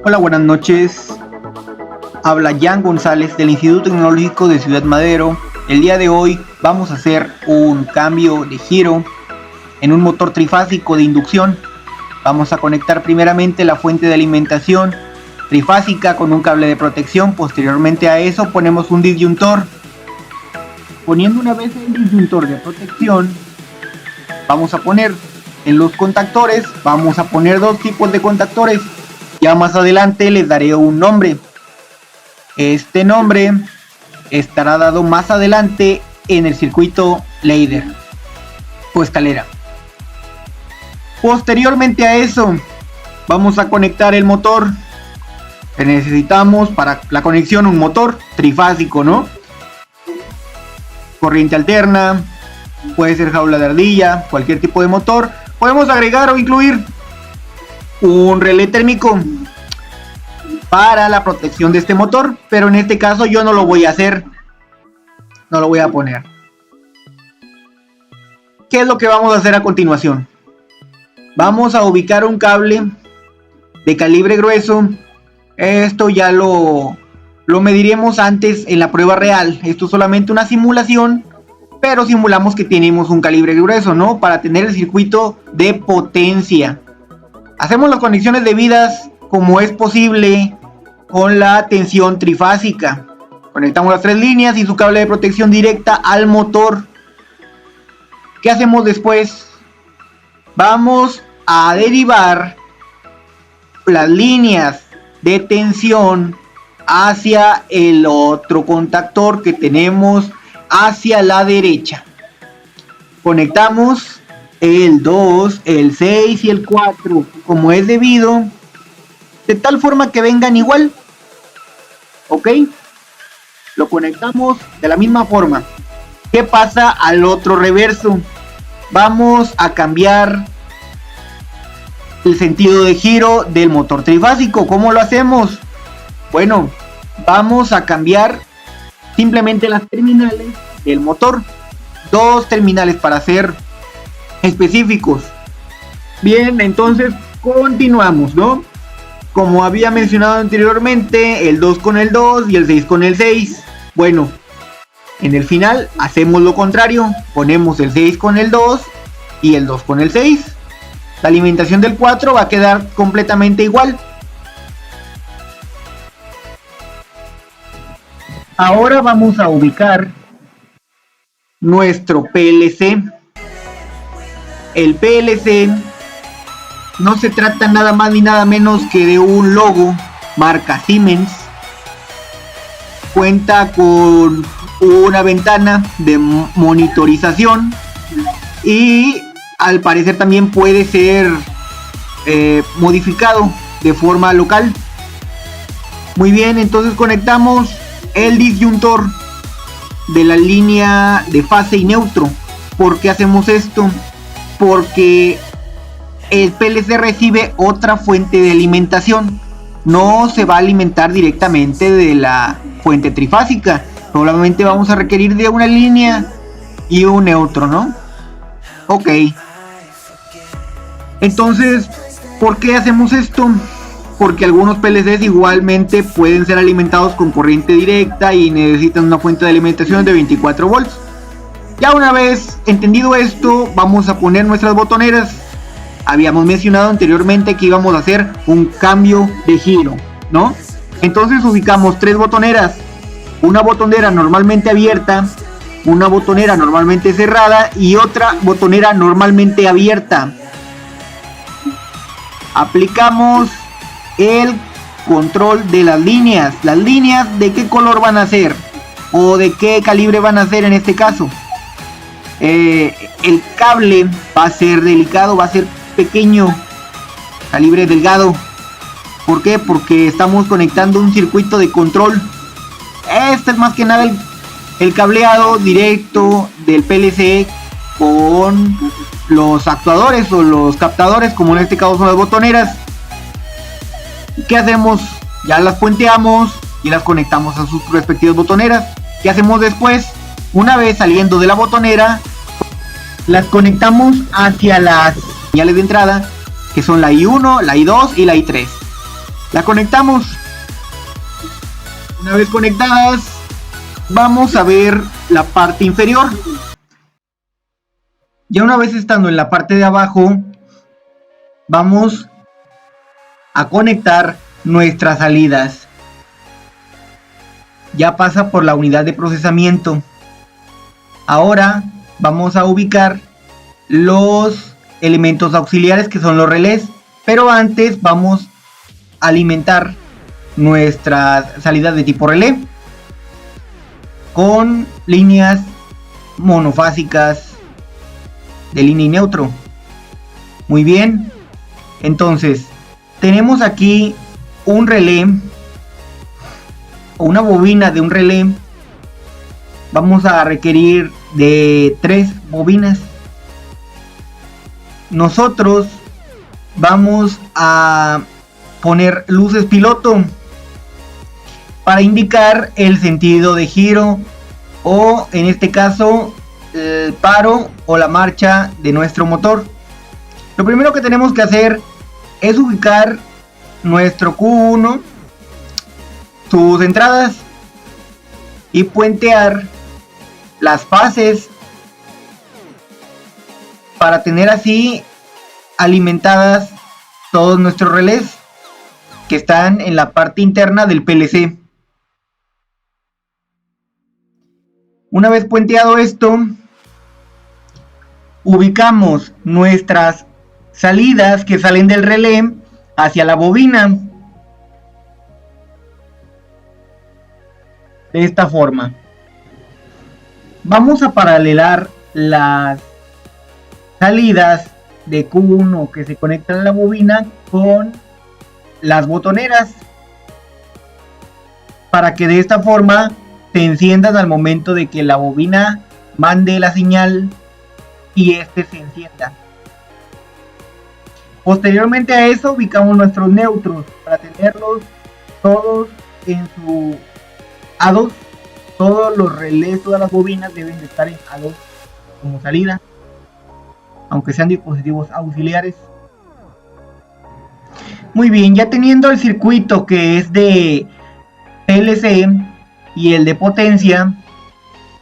Hola, buenas noches. Habla Jan González del Instituto Tecnológico de Ciudad Madero. El día de hoy vamos a hacer un cambio de giro en un motor trifásico de inducción. Vamos a conectar primeramente la fuente de alimentación trifásica con un cable de protección. Posteriormente a eso ponemos un disyuntor. Poniendo una vez el disyuntor de protección, vamos a poner en los contactores, vamos a poner dos tipos de contactores. Ya más adelante les daré un nombre. Este nombre estará dado más adelante en el circuito ladder o escalera. Posteriormente a eso, vamos a conectar el motor. Necesitamos para la conexión un motor trifásico, ¿no? Corriente alterna, puede ser jaula de ardilla, cualquier tipo de motor. Podemos agregar o incluir un relé térmico para la protección de este motor, pero en este caso yo no lo voy a hacer, no lo voy a poner. ¿Qué es lo que vamos a hacer a continuación? Vamos a ubicar un cable de calibre grueso. Esto ya lo mediremos antes en la prueba real. Esto es solamente una simulación, pero simulamos que tenemos un calibre grueso, ¿no? Para tener el circuito de potencia. Hacemos las conexiones debidas como es posible con la tensión trifásica. Conectamos las tres líneas y su cable de protección directa al motor. ¿Qué hacemos después? Vamos a derivar las líneas de tensión hacia el otro contactor que tenemos hacia la derecha. Conectamos el 2, el 6 y el 4 como es debido, de tal forma que vengan igual. Ok, lo conectamos de la misma forma. ¿Qué pasa al otro reverso? Vamos a cambiar el sentido de giro del motor trifásico. ¿Cómo lo hacemos? Bueno, vamos a cambiar simplemente las terminales del motor. Dos terminales para ser específicos. Bien, entonces continuamos, ¿no? Como había mencionado anteriormente, el 2 con el 2 y el 6 con el 6. Bueno, en el final hacemos lo contrario. Ponemos el 6 con el 2 y el 2 con el 6. La alimentación del 4 va a quedar completamente igual. Ahora vamos a ubicar nuestro PLC. El PLC no se trata nada más ni nada menos que de un logo marca Siemens. Cuenta con una ventana de monitorización y al parecer también puede ser modificado de forma local. Muy bien, entonces conectamos el disyuntor de la línea de fase y neutro. ¿Por qué hacemos esto? Porque el PLC recibe otra fuente de alimentación. No se va a alimentar directamente de la fuente trifásica. Solamente vamos a requerir de una línea y un neutro, ¿no? Ok. Entonces, ¿por qué hacemos esto? Porque algunos PLCs igualmente pueden ser alimentados con corriente directa y necesitan una fuente de alimentación de 24 volts. Ya una vez entendido esto, vamos a poner nuestras botoneras. Habíamos mencionado anteriormente que íbamos a hacer un cambio de giro, ¿no? Entonces ubicamos tres botoneras. Una botonera normalmente abierta, una botonera normalmente cerrada y otra botonera normalmente abierta. Aplicamos el control de las líneas. Las líneas de qué color van a ser o de qué calibre van a ser en este caso. El cable va a ser delicado, va a ser pequeño, calibre delgado. ¿Por qué? Porque estamos conectando un circuito de control. Este es más que nada el cableado directo del PLC con los actuadores o los captadores, como en este caso son las botoneras. ¿Qué hacemos? Ya las puenteamos y las conectamos a sus respectivas botoneras. ¿Qué hacemos después? Una vez saliendo de la botonera, las conectamos hacia las señales de entrada, que son la I1, la I2 y la I3. La conectamos. Una vez conectadas, vamos a ver la parte inferior. Ya una vez estando en la parte de abajo, vamos a conectar nuestras salidas. Ya pasa por la unidad de procesamiento. Ahora vamos a ubicar los elementos auxiliares, que son los relés, pero antes vamos a alimentar nuestras salidas de tipo relé con líneas monofásicas de línea y neutro. Muy bien, entonces tenemos aquí un relé o una bobina de un relé. Vamos a requerir de 3 bobinas. Nosotros vamos a poner luces piloto para indicar el sentido de giro, o en este caso el paro o la marcha de nuestro motor. Lo primero que tenemos que hacer es ubicar nuestro Q1, sus entradas, y puentear las fases para tener así alimentadas todos nuestros relés que están en la parte interna del PLC. Una vez puenteado esto, ubicamos nuestras salidas que salen del relé hacia la bobina de esta forma. Vamos a paralelar las salidas de Q1 que se conectan a la bobina con las botoneras, para que de esta forma se enciendan al momento de que la bobina mande la señal y este se encienda. Posteriormente a eso ubicamos nuestros neutros para tenerlos todos en su A2. Todos los relés, todas las bobinas deben de estar en A2 como salida, aunque sean dispositivos auxiliares. Muy bien, ya teniendo el circuito que es de PLC y el de potencia,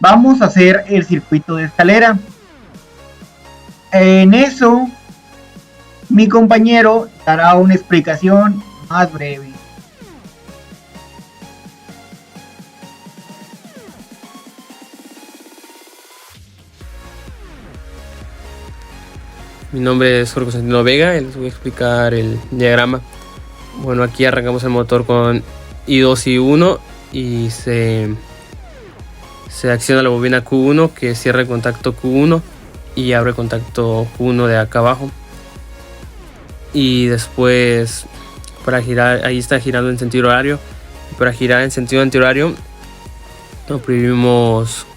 vamos a hacer el circuito de escalera. En eso, mi compañero dará una explicación más breve. Mi nombre es Jorge Constantino Vega y les voy a explicar el diagrama. Bueno, aquí arrancamos el motor con I2 y I1 y se acciona la bobina Q1, que cierra el contacto Q1 y abre el contacto Q1 de acá abajo. Y después, para girar, ahí está girando en sentido horario. Y para girar en sentido antihorario, oprimimos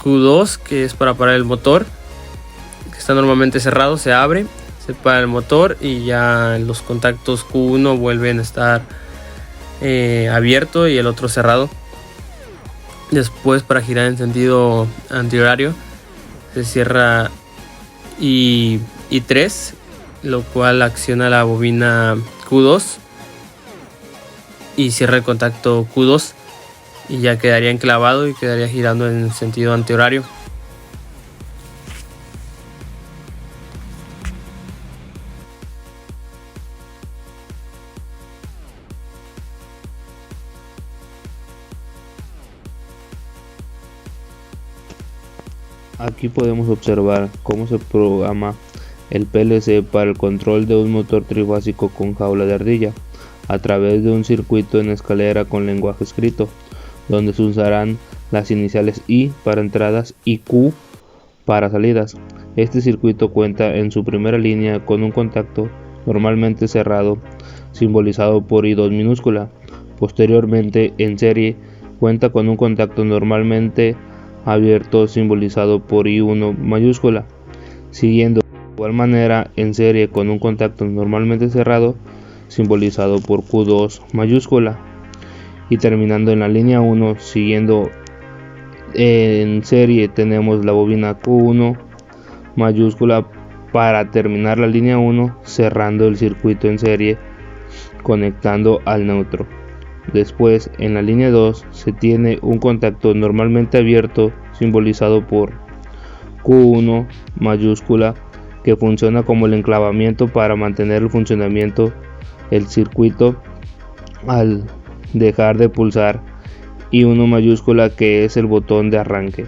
Q2, que es para parar el motor, que está normalmente cerrado, se abre, se para el motor y ya los contactos Q1 vuelven a estar abierto y el otro cerrado. Después, para girar en sentido antihorario, se cierra I3, lo cual acciona la bobina Q2 y cierra el contacto Q2 y ya quedaría enclavado y quedaría girando en sentido antihorario. Aquí podemos observar cómo se programa el PLC para el control de un motor trifásico con jaula de ardilla a través de un circuito en escalera con lenguaje escrito, donde se usarán las iniciales I para entradas y Q para salidas. Este circuito cuenta en su primera línea con un contacto normalmente cerrado, simbolizado por I2 minúscula. Posteriormente, en serie, cuenta con un contacto normalmente abierto, simbolizado por I1 mayúscula, siguiendo de igual manera en serie con un contacto normalmente cerrado, simbolizado por Q2 mayúscula, y terminando en la línea 1, siguiendo en serie, tenemos la bobina Q1 mayúscula para terminar la línea 1, cerrando el circuito en serie conectando al neutro. Después, en la línea 2 se tiene un contacto normalmente abierto simbolizado por Q1 mayúscula, que funciona como el enclavamiento para mantener el funcionamiento del circuito al dejar de pulsar, y 1 mayúscula, que es el botón de arranque.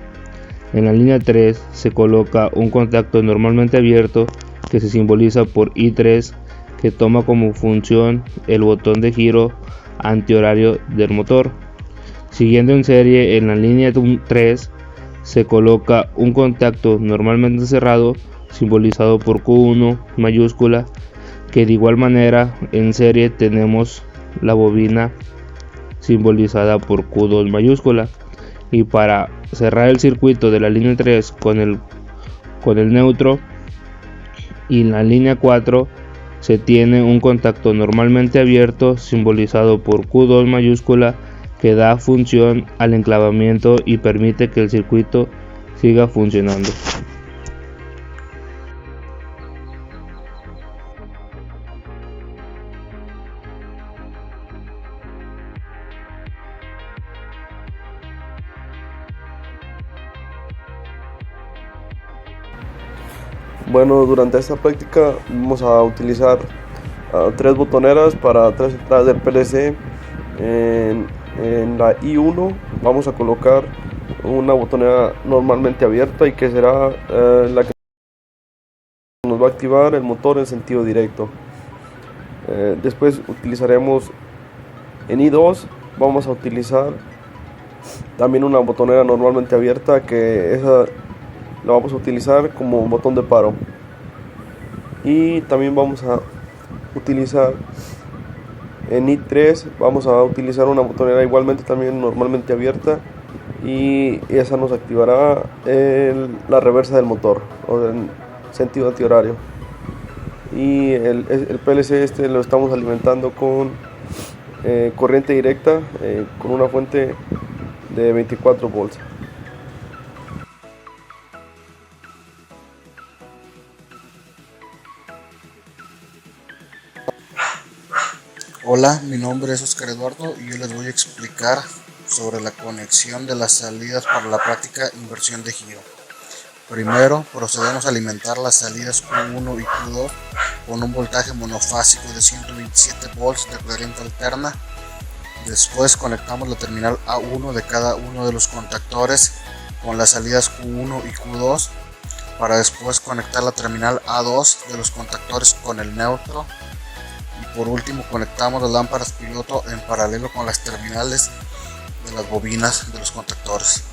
En la línea 3 se coloca un contacto normalmente abierto que se simboliza por I3, que toma como función el botón de giro antihorario del motor. Siguiendo en serie, en la línea 3 se coloca un contacto normalmente cerrado simbolizado por Q1 mayúscula, que de igual manera en serie tenemos la bobina simbolizada por Q2 mayúscula. Y para cerrar el circuito de la línea 3 con el neutro, y en la línea 4 se tiene un contacto normalmente abierto simbolizado por Q2 mayúscula, que da función al enclavamiento y permite que el circuito siga funcionando. Bueno, durante esta práctica vamos a utilizar 3 botoneras para 3 entradas del PLC. En la I1 vamos a colocar una botonera normalmente abierta, y que será la que nos va a activar el motor en sentido directo. Después utilizaremos en I2, vamos a utilizar también una botonera normalmente abierta, que esa la vamos a utilizar como botón de paro. Y también vamos a utilizar en I3, vamos a utilizar una botonera igualmente también normalmente abierta, y esa nos activará la reversa del motor, o en sentido antihorario. Y el PLC lo estamos alimentando con corriente directa, con una fuente de 24 volts. Hola, mi nombre es Oscar Eduardo y yo les voy a explicar sobre la conexión de las salidas para la práctica inversión de giro. Primero, procedemos a alimentar las salidas Q1 y Q2 con un voltaje monofásico de 127 volts de corriente alterna. Después conectamos la terminal A1 de cada uno de los contactores con las salidas Q1 y Q2, para después conectar la terminal A2 de los contactores con el neutro. Y por último conectamos las lámparas piloto en paralelo con las terminales de las bobinas de los contactores.